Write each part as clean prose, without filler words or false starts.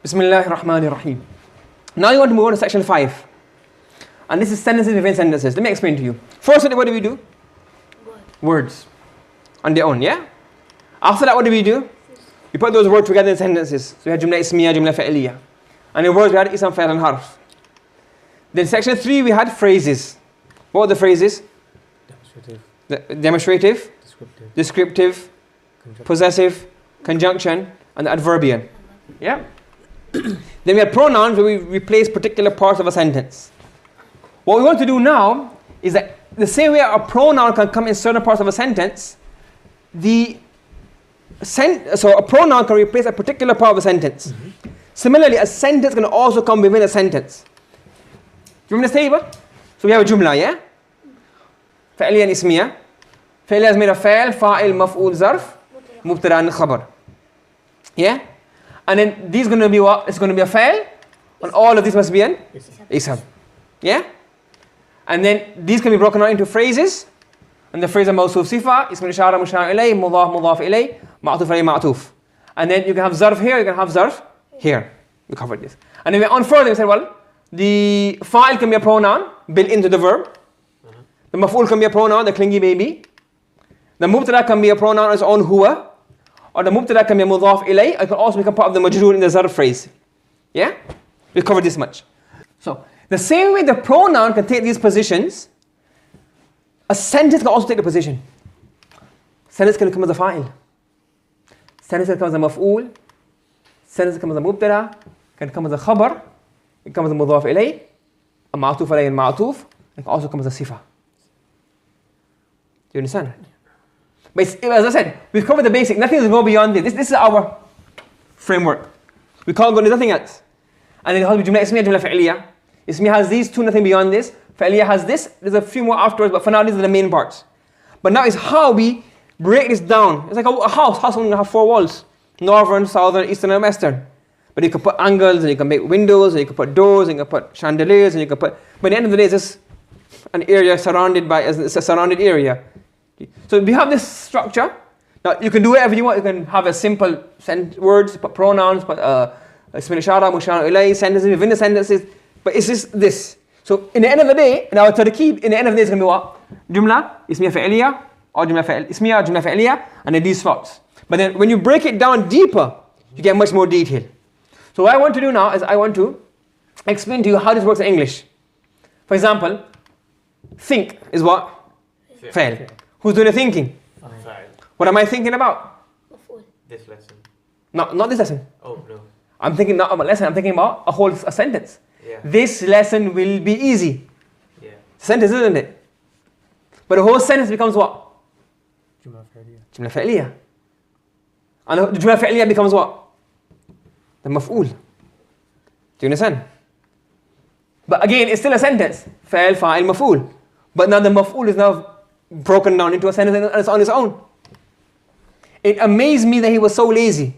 Bismillahir Rahmanir Rahim. Now you want to move on to section 5. And this is sentences within sentences. Let me explain to you. First, what do we do? Words. On their own, yeah? After that, what do? We put those words together in sentences. So we had jumla ismiya, jumla fa'iliya. And in words, we had ism, fa'il, and harf. Then section 3, we had phrases. What were the phrases? Demonstrative. Descriptive. Possessive. Conjunction. And the adverbial. Yeah? Then we had pronouns where we replace particular parts of a sentence. What we want to do now is that the same way a pronoun can come in certain parts of a sentence, so a pronoun can replace a particular part of a sentence. Similarly, a sentence can also come within a sentence. Do you remember this table? So we have a jumla, yeah? Fa'iliya and ismiya. Fa'iliya is made of fa'il, fa'il, maf'ul, zarf, mubtada and khabar. Yeah? And then these going to be what? It's going to be a fa'il, and all of these must be an ism. Yeah? And then these can be broken out into phrases. And the phrase is mawsuf sifa, ism al-ishara, mushar ilay, mudaf ilay, ma'tuf ilay, ma'tuf. And then you can have zarf here, you can have zarf here. We covered this. And then we on further, we said, well, the fa'il can be a pronoun built into the verb. The maf'ul can be a pronoun, the clingy baby. The mubtada can be a pronoun on its own, huwa. Or the mubtada can be a mudaf ilay. It can also become part of the majroor in the zarf phrase. Yeah? We covered this much. So, the same way the pronoun can take these positions, a sentence can also take the position. Sentence can come as a fa'il. Sentence can come as a maf'ul. Sentence can come as a mubtada. Can come as a khabar. It comes as a mudaf ilay. A ma'tuf ilay and ma'tuf. It can also come as a sifa. Do you understand? But as I said, we've covered the basic. Nothing will go beyond this. This is our framework. We can't go into nothing else. And then it has jumla ismiya, jumla fa'iliya. Ismiya has these two, nothing beyond this. Fa'iliya has this. There's a few more afterwards, but for now, these are the main parts. But now it's how we break this down. It's like a house. House only have 4 walls. Northern, southern, eastern, and western. But you can put angles, and you can make windows, and you can put doors, and you can put chandeliers, and you can put... But at the end of the day, it's just an area surrounded by... It's a surrounded area. So we have this structure. Now, you can do whatever you want. You can have a simple words, put pronouns, put ism al-ishara, mushar ilay, sentences within the sentences. But it's just this. So in the end of the day, in our tarkeeb, in the end of the day, it's going to be what? Jumla, ismiya fa'iliya, or jumla ismiya, jumla fa'iliya, and then these slots. But then when you break it down deeper, you get much more detail. So what I want to do now is I want to explain to you how this works in English. For example, think is what? Fa'il. Who's doing the thinking? What am I thinking about? This lesson. No, not this lesson. Oh, no. I'm thinking not about a lesson, I'm thinking about a sentence. Yeah. This lesson will be easy. Yeah. Sentence, isn't it? But the whole sentence becomes what? Jumla fa'iliya. Jumla fa'iliya. And the jumla fa'iliya becomes what? The maf'ul. Do you understand? But again, it's still a sentence. Fa'il, fa'il, maf'ul. But now the maf'ul is now broken down into a sentence and it's on its own. It amazed me that he was so lazy.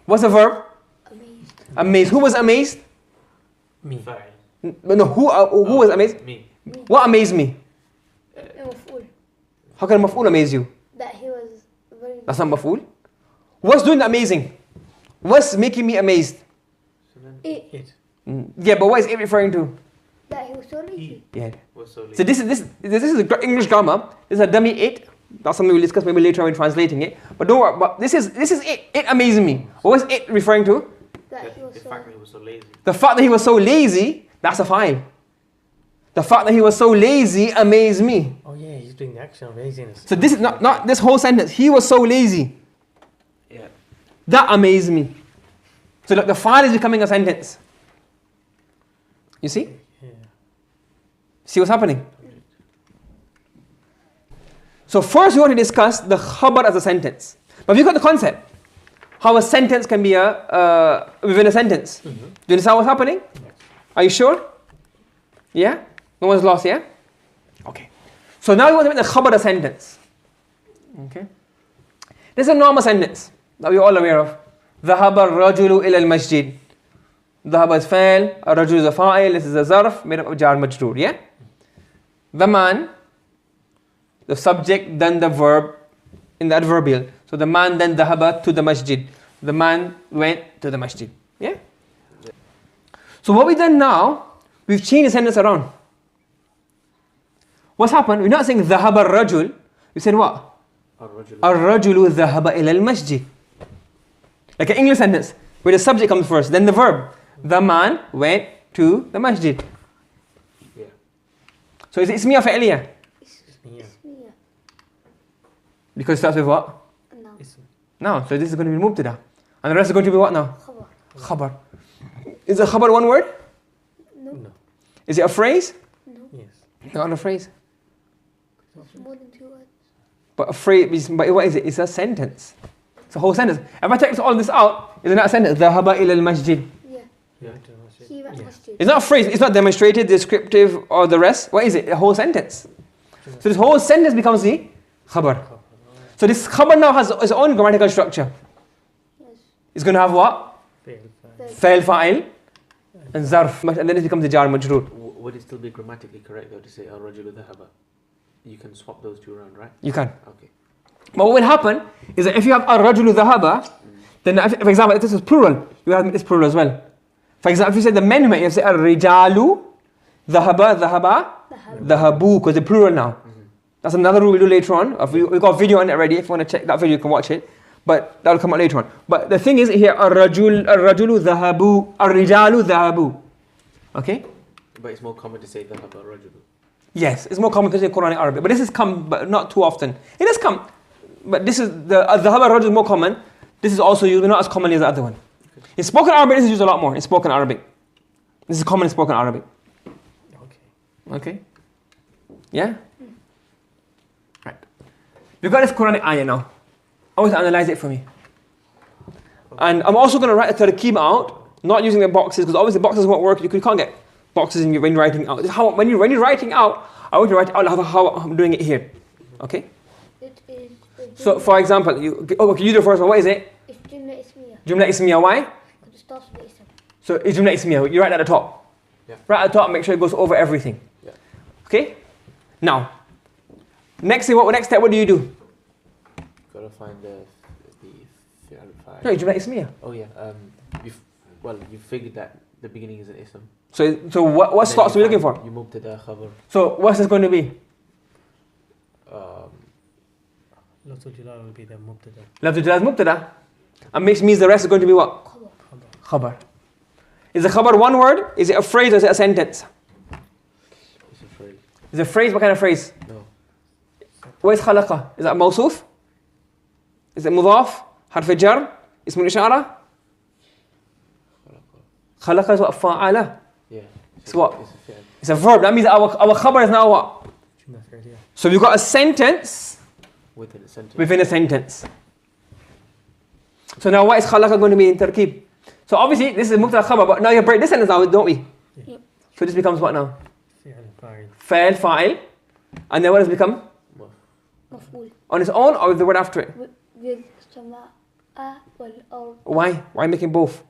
What's the verb? Amazed. Amazed. Who was amazed? Me. No, who was amazed? Me. What amazed me? Maf'ul. How can maf'ul amaze you? That he was very... That's not maf'ul. What's doing the amazing? What's making me amazed? It. Yeah, but what is it referring to? That he was so lazy. Yeah. Was so late. So this is English grammar. This is a dummy it. That's something we'll discuss maybe later when translating it. But don't worry. But this is it. It amazed me. What was it referring to? That he was The so... fact that he was so lazy. The fact that he was so lazy. That's a fa'il. The fact that he was so lazy amazed me. Oh yeah, he's doing the action of laziness. So this is not this whole sentence. He was so lazy. Yeah. That amazed me. So look, the fa'il is becoming a sentence. You see? Yeah. See what's happening? So first we want to discuss the khabar as a sentence. But we've got the concept. How a sentence can be within a sentence. Do you understand what's happening? Are you sure? Yeah? No one's lost, yeah? Okay. So now we want to make the khabar a sentence. Okay. This is a normal sentence that we're all aware of. ذهب الرجل إلى المسجد. ذهب is fa'il, الرجل is a fa'il, this is a zarf made up of jar majroor, yeah? The man, the subject, then the verb in the adverbial. So the man then ذهب to the masjid. The man went to the masjid. Yeah? So what we've done now, we've changed the sentence around. What's happened? We're not saying ذهب الرجل. We said what? الرجل ذهب إلى المسجد. Like an English sentence, where the subject comes first, then the verb. The man went to the masjid. Yeah. So is it ismiya fa'liya? Ismiya. Ismiya. Because it starts with what? No. Ism. No, so this is going to be mubtada. And the rest is going to be what now? Khabar. Khabar. Is a khabar one word? No. No. Is it a phrase? No. Yes. Not a phrase. It's more than 2 words. But a phrase, but what is it? It's a sentence. It's a whole sentence. If I take all this out, is it not a sentence? ذهب إلى المسجد. Yeah. Yeah. He went to Yeah. masjid. It's not a phrase. It's not demonstrated, descriptive, or the rest. What is it? A whole sentence. So this whole sentence becomes the khabar. So this khabar now has its own grammatical structure. Yes. It's going to have what? Fail. Fa'il, fa'il, and zarf. And then it becomes the jar majroor. Would it still be grammatically correct though to say al-rajulu dhahaba? You can swap those two around, right? You can. Okay. But what will happen is that if you have ar-rajulu dhahaba, then for example, if this is plural, you have this plural as well. For example, if you say the men went, you have to say ar-rijalu dhahaba, dhahaba, dhahabu, because they're plural now. That's another rule we do later on. We've got a video on it already. If you want to check that video, you can watch it. But that will come out later on. But the thing is here, ar-rajulu dhahabu, ar-rijalu dhahabu. Okay? But it's more common to say dhahaba al-rajulu. Yes, it's more common to say Quranic Arabic. But this has come, but not too often. It has come. But this is, the dhahab al-rajul is more common. This is also used, but not as commonly as the other one. In spoken Arabic, this is used a lot more. In spoken Arabic. This is common in spoken Arabic. Okay. Okay? Yeah? Right. We've got this Quranic ayah now. I want to analyze it for me. And I'm also going to write a tarkeeb out, not using the boxes, because obviously boxes won't work. You can't get boxes when you're writing out. When you're writing out, I want you to write out how I'm doing it here. Okay? It is. So, for example, you do the first one. What is it? It's Jumla Ismiya. Jumla Ismiya. Why? Because it starts with Ism. So, it's Jumla Ismiya. You write at the top. Yeah. Right at the top, make sure it goes over everything. Yeah. Okay? Now, next step, what do you do? Gotta find the fi'al fa'il. No, Jumla Ismiya. Oh yeah. You figured that the beginning is an ism. So what slots are we looking for? You move to the khabar. So, what's this going to be? Lafzul Jalal will be the mubtada. Lafzul Jalal is mubtada. And which means the rest is going to be what? Khabar. Khabar. Is the khabar one word? Is it a phrase or is it a sentence? It's a phrase. Is it a phrase? What kind of phrase? No. What is khalaqa? Is that mawsuf? Is it mudaf? Harf jar? Ism ishara? Khalaqa is what? Fa'ala. Yeah. It's what? It's a fi'al. It's a verb. That means our khabar is now what? Jumla Fi'liya. So we've got a sentence Within a sentence. within a sentence. So now what is khalaqa going to be in tarkeeb? So obviously this is mubtada khabar, but now you break this sentence now, don't we? Yep. So this becomes what now? Fi'al fa'il. Fa'il, fa'il. And then what does it become? Maf'ul. On its own or with the word after it? With sama'a wal Why? Why making both?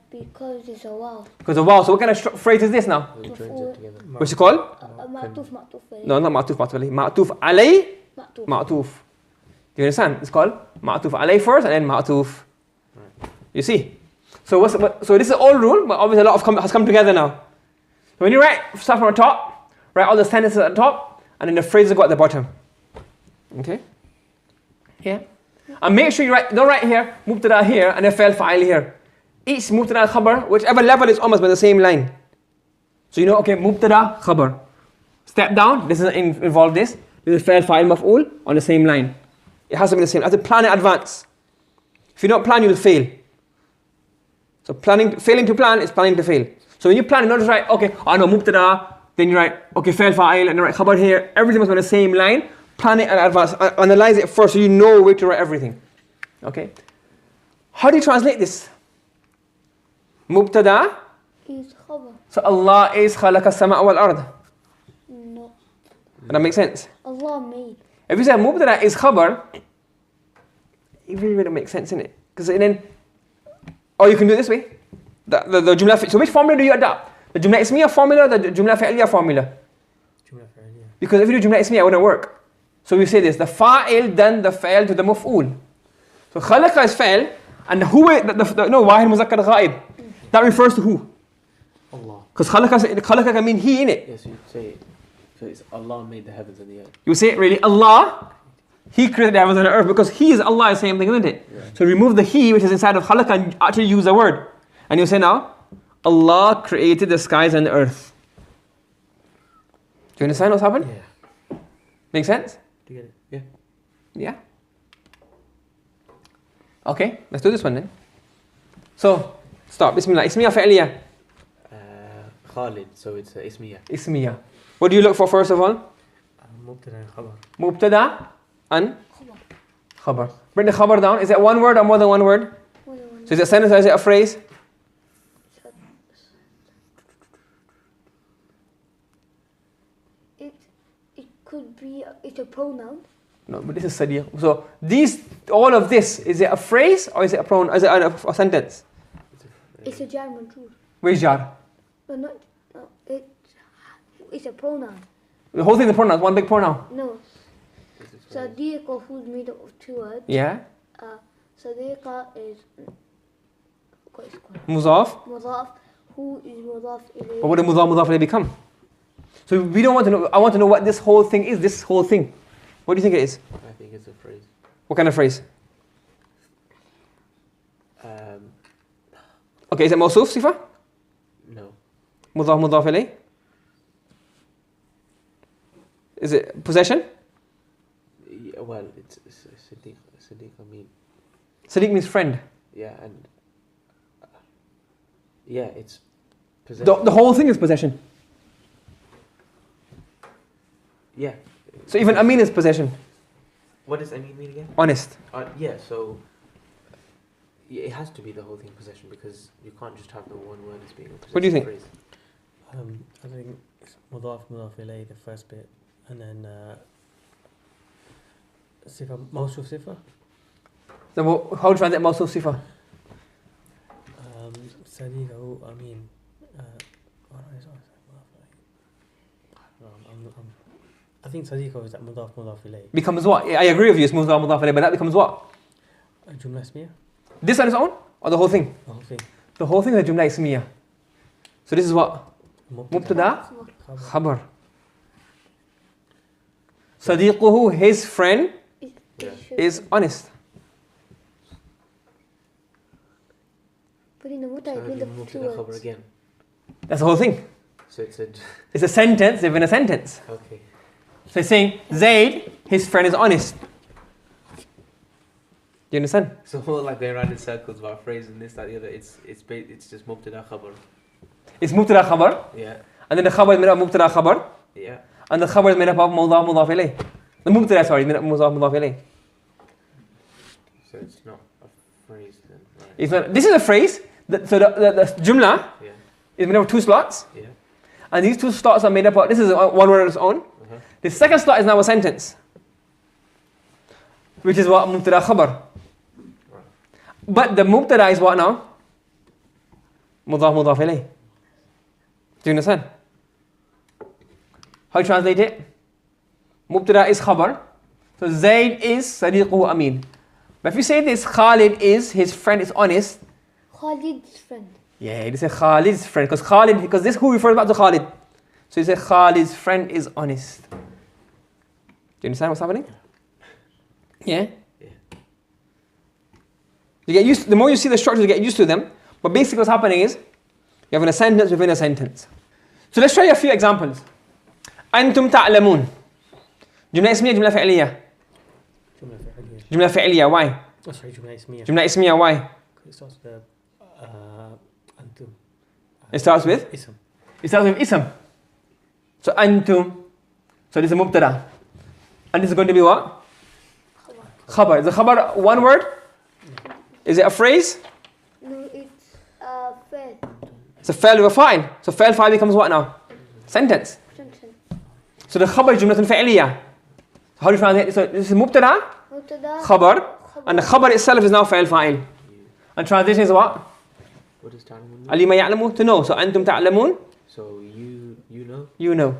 because it's a waw. Because of wow. So what kind of phrase is this now? It joins it together. What's it called? Ma'tuf alayh. No, not ma'tuf, ma'tuf alayh. Ma'tuf alayh, Ma'tuf. ma'tuf. Do you understand? It's called ma'tuf alayh first and then ma'tuf. You see? So so this is an old rule, but obviously a lot has come together now. So when you write stuff from the top, write all the sentences at the top, and then the phrases go at the bottom. Okay? Yeah? And make sure you don't write here, mubtada here, and then fa'il fa'il here. Each mubtada khabar, whichever level is almost by the same line. So you know, okay, mubtada khabar. Step down, this doesn't involve this. This is fa'il fa'il maf'ul on the same line. It has to be the same. You have to plan in advance. If you don't plan, you'll fail. So failing to plan is planning to fail. So when you plan, you don't just write, okay, I know mubtada, then you write, okay, fa'il fa'il, and then write khabar here. Everything must be on the same line. Plan it in advance. Analyze it first so you know where to write everything. Okay? How do you translate this? Mubtada. Is khabar. So Allah is khalaqa sama wal ard. No. Does that make sense? Allah made. If you say mubtada is khabar, it really wouldn't make sense, innit? Because then, or you can do it this way. The jumla. So which formula do you adopt? The jumla ismiya formula, the jumla fi'liya formula? Jumla Fi'liya. Because if you do jumla ismiya, it wouldn't work. So we say this: the fa'il then the fa'il to the maf'ul. So khalaqa is fa'il, and who? No, wahid muzakkar ghaib. That refers to who? Allah. Because khalaqa can mean he, innit? Yes, you say. So it's Allah made the heavens and the earth. You say really Allah, he created the heavens and the earth because he is Allah is the same thing, isn't it? Yeah. So remove the he which is inside of khalaqa and actually use the word. And you say now, Allah created the skies and the earth. Do you understand what's happened? Yeah. Make sense? Do you get it? Yeah. Okay, let's do this one then. So, start. Bismillah. Ismiya fi'liya. Khalid, so it's ismiya. Ismiya. What do you look for first of all? مبتدأ and خبر. Mubtada and khabar. Bring the khabar down. Is it one word or more than one word? So is it a sentence or is it a phrase? It could be, it's a pronoun. No, but this is sadiq. So all of this, is it a phrase or is it a pronoun? Is it a sentence? It's a jar majrur. Where's jar? No, it's a pronoun. The whole thing is a pronoun, one big pronoun. No. Sadiqa, who's made up of two words. Yeah. Sadiqa is what is it called? Mudaf. Mudaf. Who is mudaf ilayh? But what did mudaf ilayh become? So we don't want to know. I want to know what this whole thing is. This whole thing. What do you think it is? I think it's a phrase. What kind of phrase? Okay, is it mawsuf sifa? No. Mudaf ilayh? Is it possession? Yeah, well, it's Sadiq. Sadiq, I mean. Sadiq means friend. Yeah, and. Yeah, it's possession. The whole thing is possession. Yeah. So even Amin is possession. What does Amin mean again? Honest. Yeah, so. Yeah, it has to be the whole thing possession because you can't just have the one word as being a possession. What do you think? Phrase. I think it's مضاف مضاف إليه, the first bit, and then صفة موصوف صفة. So how do you translate mawsuf sifa? صديقه أمين. I think صديقه is that مضاف مضاف إليه. Becomes what? I agree with you, it's mudaf ilayh, but that becomes what? جملة اسمية. This on its own? Or the whole thing? The whole thing. The whole thing is a jumla ismiya. So this is what? Mubtada, khabar. Sadiquhu, his friend, is honest. But in the So muta, have it's you made moved of to two the khabar words. again? That's the whole thing. So it's a. It's a sentence within a sentence. Okay. So it's saying, Zayd, his friend is honest. Do you understand? So more like going around in circles about phrase and this, that, the other. It's just mubtada khabar. It's mubtada khabar, Yeah. and then the khabar is made up of mubtada khabar, Yeah. and the khabar is made up of mudaf ilayh. The mubtada, sorry, made up of mudaf ilayh. So it's not a phrase then, right? It's not, this is a phrase. So the jumla Yeah. is made up of two slots, Yeah. and these two slots are made up of, this is one word on its own. Uh-huh. The second slot is now a sentence, which is what mubtada khabar. Right. But the mubtada is what now? Mudaf ilayh. Do you understand? How you translate it? Mubtada is khabar. So Zayd is sadiquhu amin. But if you say this, Khalid is, his friend is honest. Khalid's friend. Yeah, you say Khalid's friend. Because this who refers back to Khalid. So you say Khalid's friend is honest. Do you understand what's happening? Yeah? Yeah. You get used, the more you see the structures, you get used to them. But basically what's happening is, you have a sentence within a sentence. So let's show you a few examples. أنتم تعلمون. جملة اسمية, جملة فعلية. جملة فعلية. جملة فعلية, why? Oh, sorry, جملة اسمية. جملة اسمية, why? It starts with أنتم. It starts with? اسم. It starts with ism. So أنتم. So this is mubtada. And this is going to be what? Khabar. Is the khabar one word? Is it a phrase? No, it's a fair It's a fa'il with a fa'il. So fa'il becomes what now? Sentence. sentence. So the khabar is jumlatun fa'iliyah. How do you translate it? So this is mubtada, Mubtada, khabar, and the khabar itself is now fa'il fa'il. And translation is what? What does ta'lamun mean? Alima ya'lamu, to know. So antum ta'lamun, So you know? you know.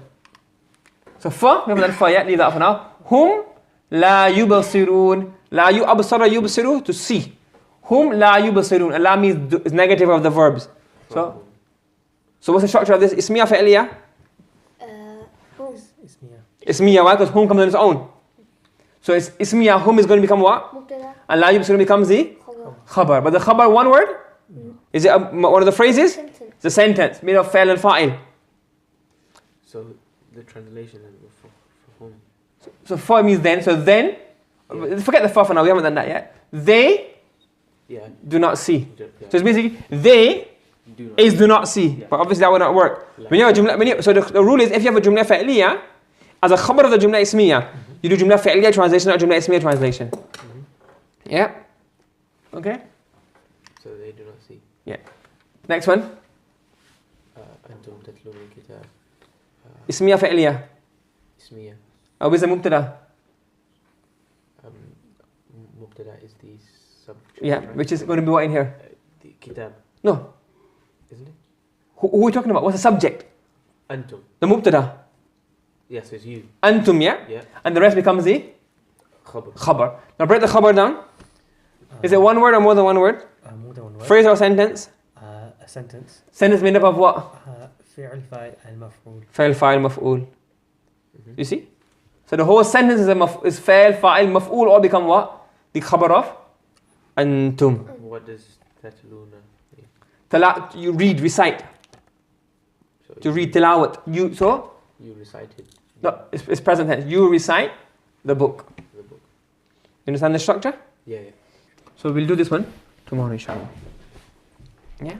So fa, we haven't done fa yet, leave that for now. Hum la yubasirun. La yu absara yubsiru, to see. Hum la yubasirun. La means is negative of the verbs. So So what's the structure of this? Ismiya fi'liya? Hum. Ismiya. Ismiya, why? Because hum comes on its own. So it's ismiya, hum is going to become what? Mubtada. And la yub is going to become the Khabar. khabar. But the khabar, one word? Is it one of the phrases? Sentence. It's a sentence made of fa'il and fa'il. So the translation for whom? So fa means then. So then, forget the fa for now, we haven't done that yet. They Yeah. do not see. Yeah. So it's basically, they Do not. is do not see. Yeah. But obviously that would not work. When you have a jumla, so the rule is if you have a jumla fa'liya, as a khabar of the jumla ismiya, you do jumla fa'liya translation, not jumla ismiya translation. Yeah? Okay? So they do not see. Yeah. Next one. أنتم تتلون الكتاب. Ismiya fa'liya. اسمية. Or is a mubtada? مبتدأ is the subject. Yeah, right? which is going to be what in here? The kitab, No. isn't it? Who are we talking about? What's the subject? أنتم. The mubtada. Yes, it's you. Antum, yeah? Yeah. And the rest becomes the خبر. khabar. Now break the khabar down. Is it one word or more than one word? More than one word. Phrase or sentence? A sentence. Sentence made up of what? فعل فاعل المفعول. Fa'il, fa'il, maf'ul. You see? So the whole sentence is fa'il, fa'il, maf'ul all become what? The khabar of antum. What does تتلون mean? You read, recite. So To read tilawat. You recited no, it's present tense. You recite the book. the book. You understand the structure? Yeah. So we'll do this one tomorrow inshallah. Yeah?